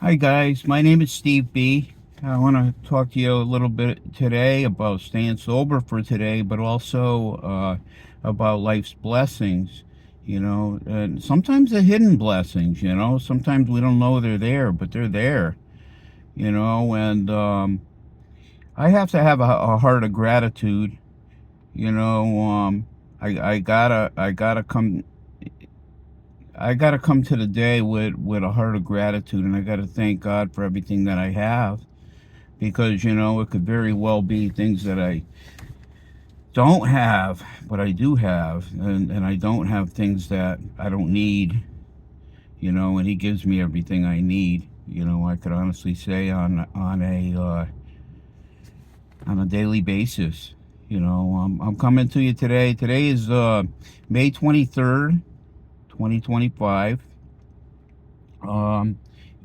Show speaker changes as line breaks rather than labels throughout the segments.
Hi guys, my name is Steve B. I want to talk to you a little bit today about staying sober for today, but also about life's blessings. And sometimes they're hidden blessings. Sometimes we don't know they're there, but they're there. And I have to have a heart of gratitude. You know, I gotta come to the day with a heart of gratitude, and I gotta thank God for everything that I have, because it could very well be things that I don't have, but I do have, and I don't have things that I don't need. And He gives me everything I need. I could honestly say on a daily basis. I'm coming to you today. Today is May 23rd, 2025.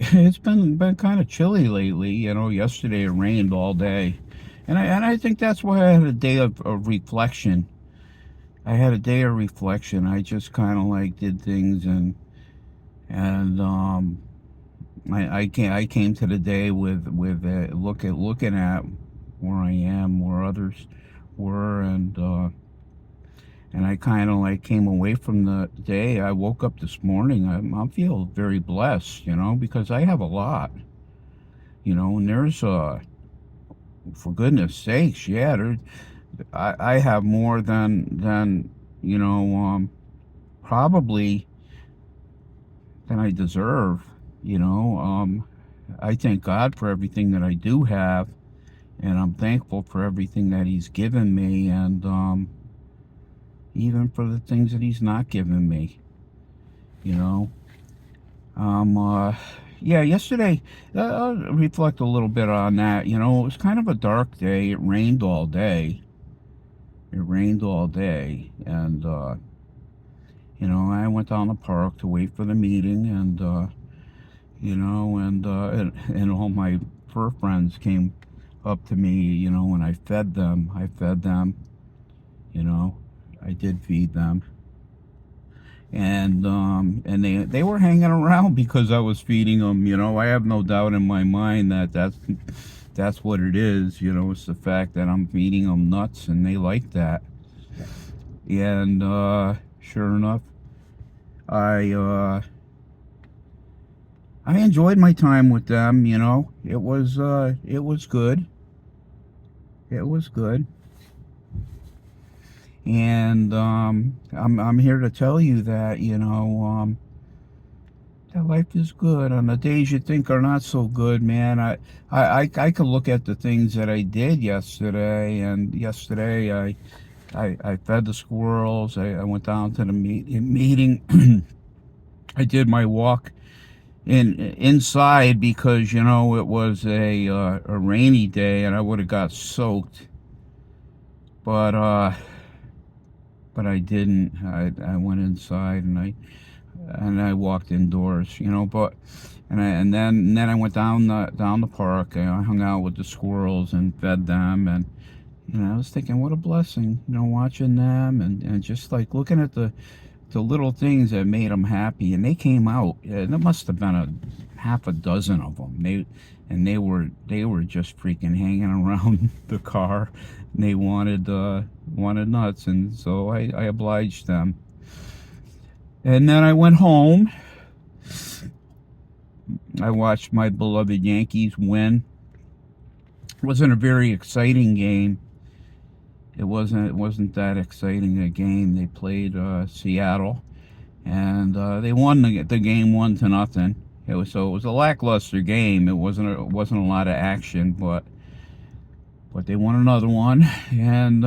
It's been kind of chilly lately. Yesterday it rained all day, and I think that's why I had a day of reflection. I had a day of reflection. I just kind of like did things, and I came to the day with a looking at where I am, where others were, and I kind of like came away from the day. I woke up this morning. I feel very blessed, because I have a lot, and there's for goodness sakes, yeah, I have more than you know, probably than I deserve. I thank God for everything that I do have, and I'm thankful for everything that He's given me, and even for the things that He's not given me. You know, um, uh, yeah. Yesterday, I'll reflect a little bit on that. It was kind of a dark day. It rained all day. It rained all day, and I went down the park to wait for the meeting, and all my fur friends came up to me, and I fed them. You know, I did feed them, and they were hanging around because I was feeding them. I have no doubt in my mind that that's what it is. It's the fact that I'm feeding them nuts, and they like that. And sure enough, I uh, I enjoyed my time with them. It was good. It was good. And I'm here to tell you that that life is good on the days you think are not so good, man. I could look at the things that I did yesterday, and yesterday I fed the squirrels. I went down to the meeting. I did my walk inside because it was a rainy day, and I would have got soaked, but I didn't. I went inside, and I walked indoors, but and then I went down the park. I hung out with the squirrels and fed them, and I was thinking, what a blessing, watching them, and just like looking at the little things that made them happy, and they came out. Yeah, there must have been a half a dozen of them. They were just freaking hanging around the car, and they wanted nuts, and so I obliged them. And then I went home. I watched my beloved Yankees win. It wasn't a very exciting game. It wasn't that exciting a game. They played Seattle, and they won the game 1-0. It was a lackluster game. It wasn't a lot of action, but they won another one, and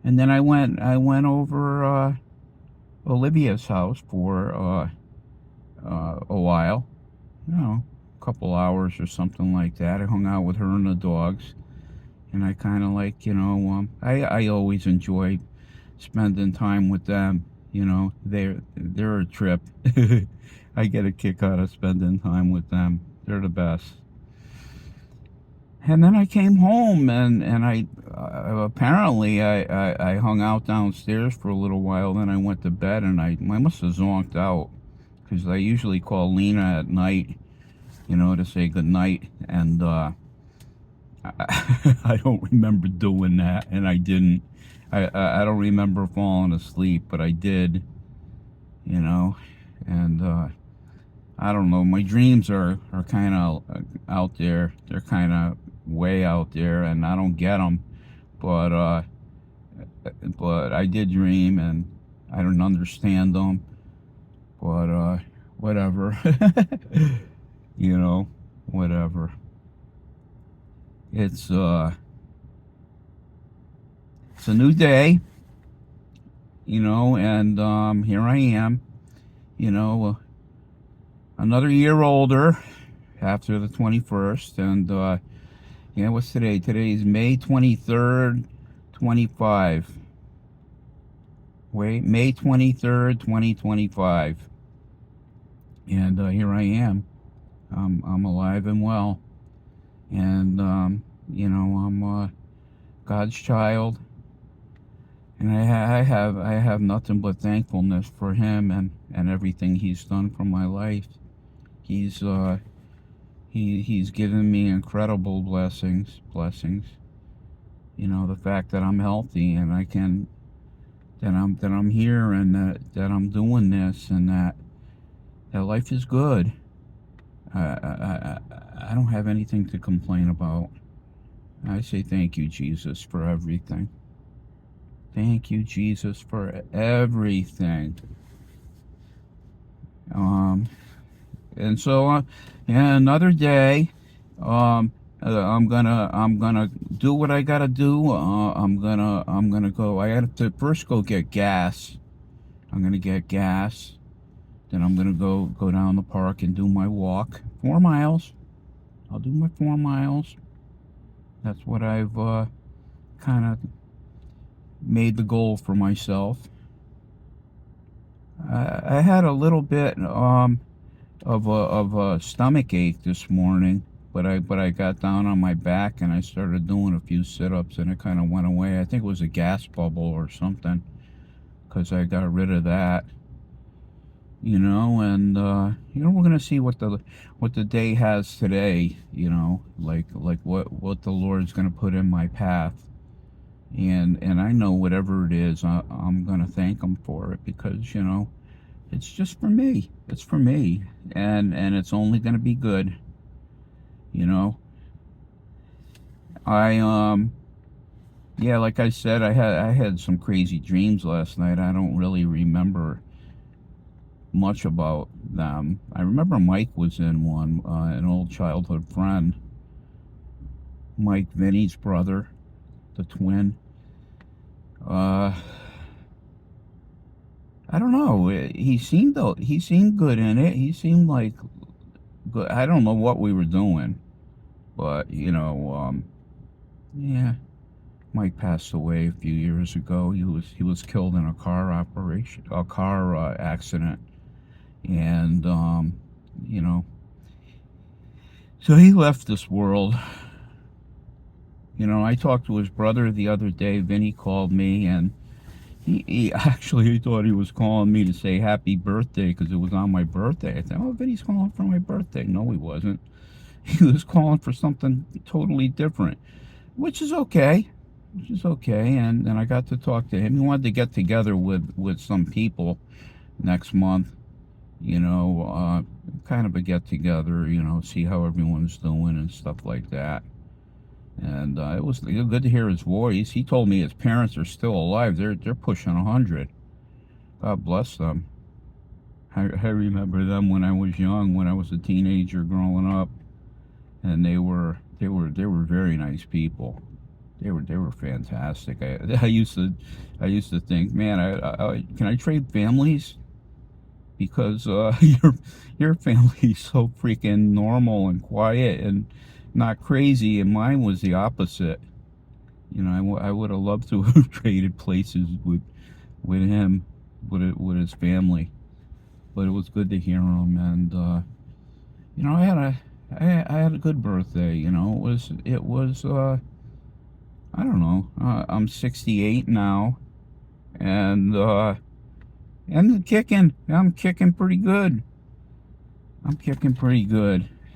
then I went over Olivia's house for a while, a couple hours or something like that. I hung out with her and the dogs, and I kind of like, I always enjoy spending time with them. They're a trip. I get a kick out of spending time with them. They're the best. And then I came home, and I apparently I hung out downstairs for a little while. Then I went to bed, and I must have zonked out, because I usually call Lena at night to say good night. And I don't remember doing that, and I didn't. I don't remember falling asleep, but I did, and I don't know. My dreams are kind of out there. They're kind of way out there, and I don't get them. But but I did dream, and I don't understand them. But whatever, whatever. It's it's a new day, and here I am, another year older after the 21st, and yeah, what's today? Today is May 23rd, 25. Wait, May 23rd, 2025. And here I am. I'm alive and well. And, I'm God's child. And I have nothing but thankfulness for him and everything he's done for my life. He's given me incredible blessings. The fact that I'm healthy and that I'm here, and that I'm doing this, and that life is good. I don't have anything to complain about. I say thank you, Jesus, for everything. Thank you, Jesus, for everything. And so, yeah, another day. I'm gonna do what I gotta do. I'm gonna go. I have to first go get gas. I'm gonna get gas. Then I'm gonna go down the park and do my walk. 4 miles. I'll do my 4 miles. That's what I've kind of made the goal for myself. I had a little bit of a stomach ache this morning, but I got down on my back and I started doing a few sit-ups, and it kind of went away. I think it was a gas bubble or something, because I got rid of that. And we're gonna see what the day has today. Like what the Lord's gonna put in my path. And I know whatever it is, I'm gonna thank him for it, because it's just for me. It's for me, and it's only gonna be good. I yeah, like I said, I had some crazy dreams last night. I don't really remember much about them. I remember Mike was in one, an old childhood friend. Mike, Vinny's brother, the twin. I don't know. He seemed good in it. He seemed like good. I don't know what we were doing, but yeah. Mike passed away a few years ago. He was killed in a car accident, and so he left this world. I talked to his brother the other day. Vinny called me, and he actually thought he was calling me to say happy birthday, because it was on my birthday. I thought, oh, Vinny's calling for my birthday. No, he wasn't. He was calling for something totally different, which is okay. And I got to talk to him. He wanted to get together with some people next month, kind of a get together, see how everyone's doing and stuff like that. And it was good to hear his voice. He told me his parents are still alive. They're pushing 100. God bless them. I remember them when I was young, when I was a teenager growing up, and they were very nice people. They were fantastic. I used to think, man, I can I trade families, because your family's so freaking normal and quiet and not crazy, and mine was the opposite. I would have loved to have traded places with him, with his family, but it was good to hear him. And I had a good birthday. It was I don't know. I'm 68 now, and kicking. I'm kicking pretty good.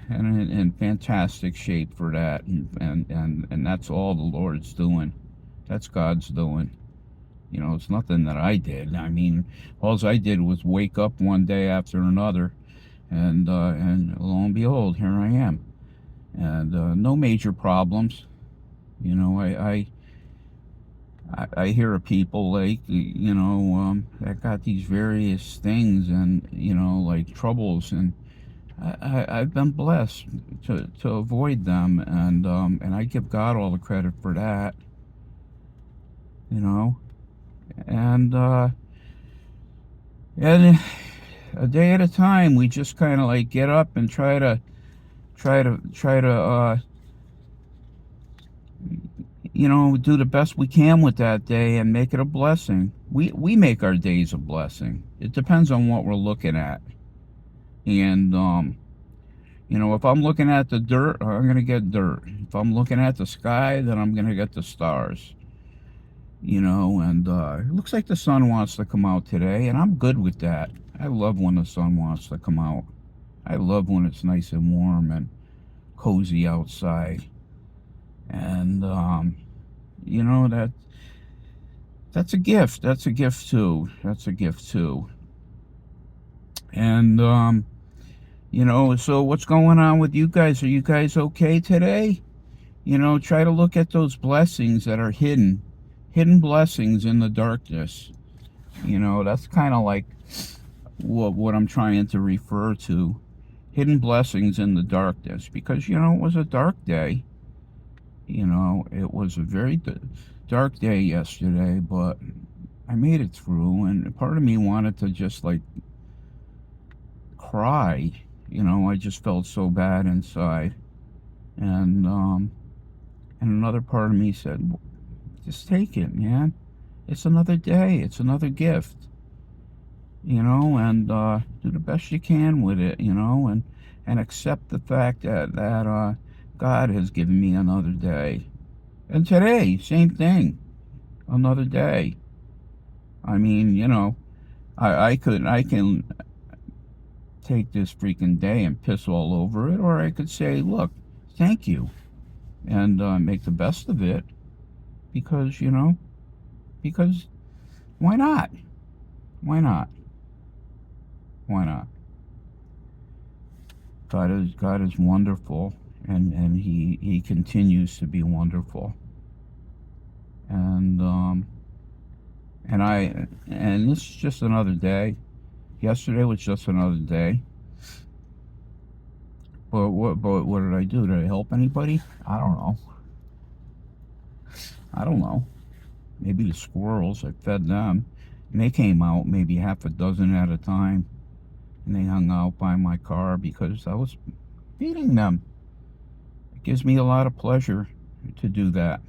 and in fantastic shape for that, and that's all the Lord's doing. That's God's doing. You know, it's nothing that I did. I mean, all I did was wake up one day after another, and lo and behold, here I am, and no major problems. You know, I hear of people like, that got these various things and, like troubles, and I've been blessed to avoid them, and I give God all the credit for that, you know, and and a day at a time, we just kind of like get up and try to do the best we can with that day and make it a blessing. We make our days a blessing. It depends on what we're looking at. And if I'm looking at the dirt, I'm gonna get dirt. If I'm looking at the sky, then I'm gonna get the stars. And it looks like the sun wants to come out today, and I'm good with that. I love when the sun wants to come out. I love when it's nice and warm and cozy outside. And that's a gift. That's a gift too. That's a gift too. And so what's going on with you guys? Are you guys okay today? Try to look at those blessings that are hidden blessings in the darkness. That's kind of like what I'm trying to refer to. Hidden blessings in the darkness, because it was a dark day. It was a very dark day yesterday, but I made it through, and part of me wanted to just like cry. I just felt so bad inside, and another part of me said, just take it, man. It's another day. It's another gift. And do the best you can with it. And accept the fact that God has given me another day. And today, same thing, another day. I mean, I can take this freaking day and piss all over it, or I could say, look, thank you, and make the best of it, because why not? Why not? Why not? God is wonderful, and he continues to be wonderful. And this is just another day. Yesterday was just another day. But what did I do? Did I help anybody? I don't know. Maybe the squirrels, I fed them, and they came out maybe half a dozen at a time, and they hung out by my car because I was feeding them. It gives me a lot of pleasure to do that.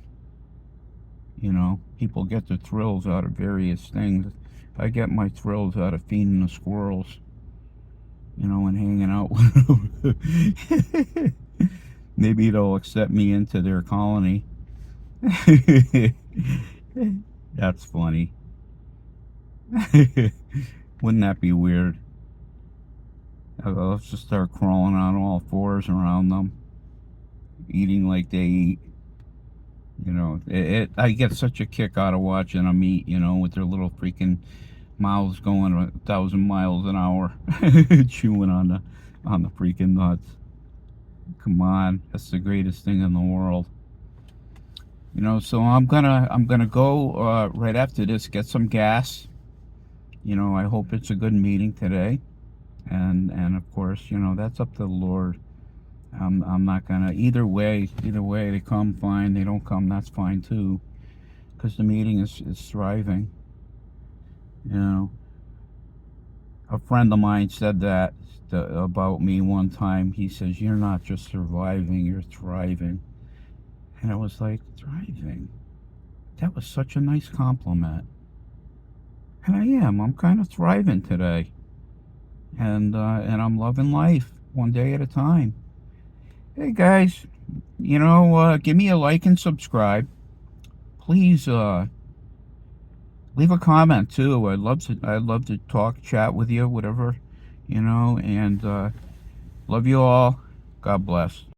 People get their thrills out of various things. I get my thrills out of feeding the squirrels, and hanging out with them. Maybe they'll accept me into their colony. That's funny. Wouldn't that be weird? I'll just start crawling on all fours around them, eating like they eat. I get such a kick out of watching them eat, with their little freaking mouths going 1,000 miles an hour, chewing on the freaking nuts. Come on, that's the greatest thing in the world. So I'm gonna go right after this, get some gas. I hope it's a good meeting today, and of course, that's up to the Lord. I'm not gonna, either way they come, fine. They don't come, that's fine too, because the meeting is thriving. A friend of mine said that about me one time. He says, you're not just surviving, you're thriving. And I was like, thriving? That was such a nice compliment. And I am. I'm kind of thriving today. And I'm loving life one day at a time. Hey guys, give me a like and subscribe. Please leave a comment too. I'd love to talk, chat with you, whatever, and love you all. God bless.